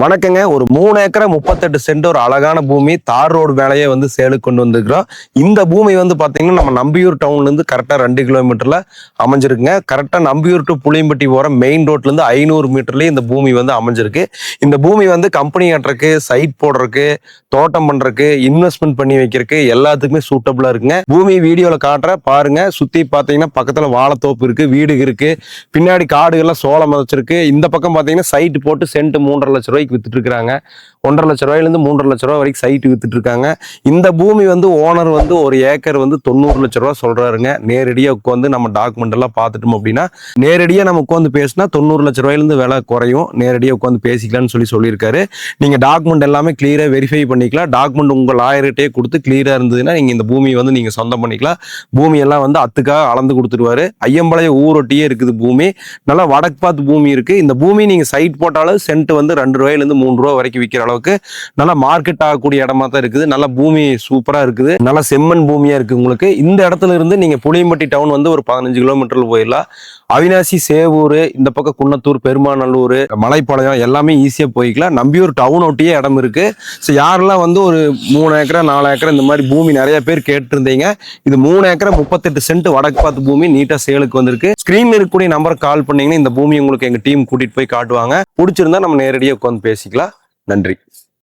வணக்கங்க. ஒரு 3 ஏக்கரை 38 சென்ட் ஒரு அழகான பூமி தார் ரோடு மேலேயே வந்து சேலுக்கு கொண்டு வந்திருக்கிறோம். இந்த பூமி வந்து பாத்தீங்கன்னா நம்ம நம்பியூர் டவுன்ல இருந்து கரெக்டா 2 கிலோமீட்டர்ல அமைஞ்சிருக்குங்க. கரெக்டா நம்பியூர் டு புளியம்பட்டி போற மெயின் ரோட்ல இருந்து 500 மீட்டர்லயே இந்த பூமி வந்து அமைஞ்சிருக்கு. இந்த பூமி வந்து கம்பெனி கட்டுறதுக்கு, சைட் போடுறதுக்கு, தோட்டம் பண்றதுக்கு, இன்வெஸ்ட்மெண்ட் பண்ணி வைக்கிறதுக்கு எல்லாத்துக்குமே சூட்டபிளா இருக்குங்க. பூமி வீடியோல காட்டுற பாருங்க. சுத்தி பாத்தீங்கன்னா பக்கத்துல வாழைத்தோப்பு இருக்கு, வீடு இருக்கு, பின்னாடி காடுகள்லாம் சோளம் வச்சிருக்கு. இந்த பக்கம் பாத்தீங்கன்னா சைட் போட்டு சென்ட் 3.5 லட்சம் ரூபாய்க்கு வித்துட்டு இருக்காங்க. 1.5 லட்சம் ரூபாயில இருந்து 3.5 லட்சம் ரூபாய் வரைக்கும் சைட் வித்துட்டு இருக்காங்க. இந்த பூமி வந்து ஓனர் வந்து ஒரு ஏக்கர் வந்து 90 லட்சம் ரூபாய் சொல்றாருங்க. நேரடியா உட்காந்து நம்ம டாக்குமெண்ட் எல்லாம் பார்த்துட்டோம் அப்படின்னா நேரடியா நம்ம உட்காந்து பேசினா 90 லட்சம் ரூபாயில இருந்து விலை குறையும். நேரடியா உட்காந்து பேசிக்கலாம்னு சொல்லியிருக்காரு. நீங்க டாக்குமெண்ட் எல்லாமே கிளியரா வெரிஃபை பண்ணிக்கலாம். டாக்குமெண்ட் உங்க லாயர்கிட்டே கொடுத்து கிளியரா இருந்ததுன்னா நீங்க இந்த பூமியை வந்து நீங்க சொந்தம் பண்ணிக்கலாம். பூமி எல்லாம் வந்து அத்துக்காக அளந்து கொடுத்துருவாரு. ஐயம்பாளையம் ஊரொட்டியே இருக்குது பூமி. நல்லா வடக்கு பார்த்து பூமி இருக்கு. இந்த பூமி நீங்க சைட் போட்டாலும் சென்ட் வந்து 2 ரூபாயில இருந்து 3 ரூபாய் வரைக்கும் விற்கிற அளவுக்கு நல்லா மார்க்கெட் ஆகக்கூடிய இடமா தான் இருக்குது. நல்ல பூமி சூப்பரா இருக்குது. நல்ல செம்மண் பூமியா இருக்கு. உங்களுக்கு இந்த இடத்துல இருந்து நீங்க புளியம்பட்டி டவுன் வந்து ஒரு 15 கிலோமீட்டர்ல போயிடலாம். அவினாசி, சேவூர், இந்த பக்கம் குன்னத்தூர், பெருமாநல்லூர், மலைப்பாளையம் எல்லாமே ஈஸியா போய்க்கலாம். நம்பியூர் டவுன் ஒட்டியே இடம் இருக்கு. ஸோ யாரெல்லாம் வந்து ஒரு 3 ஏக்கரா 4 ஏக்கரா இந்த மாதிரி பூமி நிறைய பேர் கேட்டு இருந்தீங்க. இது 3 ஏக்கரா 38 சென்ட் வடக்கு பார்த்து பூமி நீட்டா சேலுக்கு வந்திருக்கு. ஸ்கிரீன்ல இருக்கக்கூடிய நம்பருக்கு கால் பண்ணீங்கன்னா இந்த பூமி உங்களுக்கு எங்க டீம் கூட்டிட்டு போய் காட்டுவாங்க. பிடிச்சிருந்தா நம்ம நேரடியாக உட்காந்து பேசிக்கலாம். நன்றி.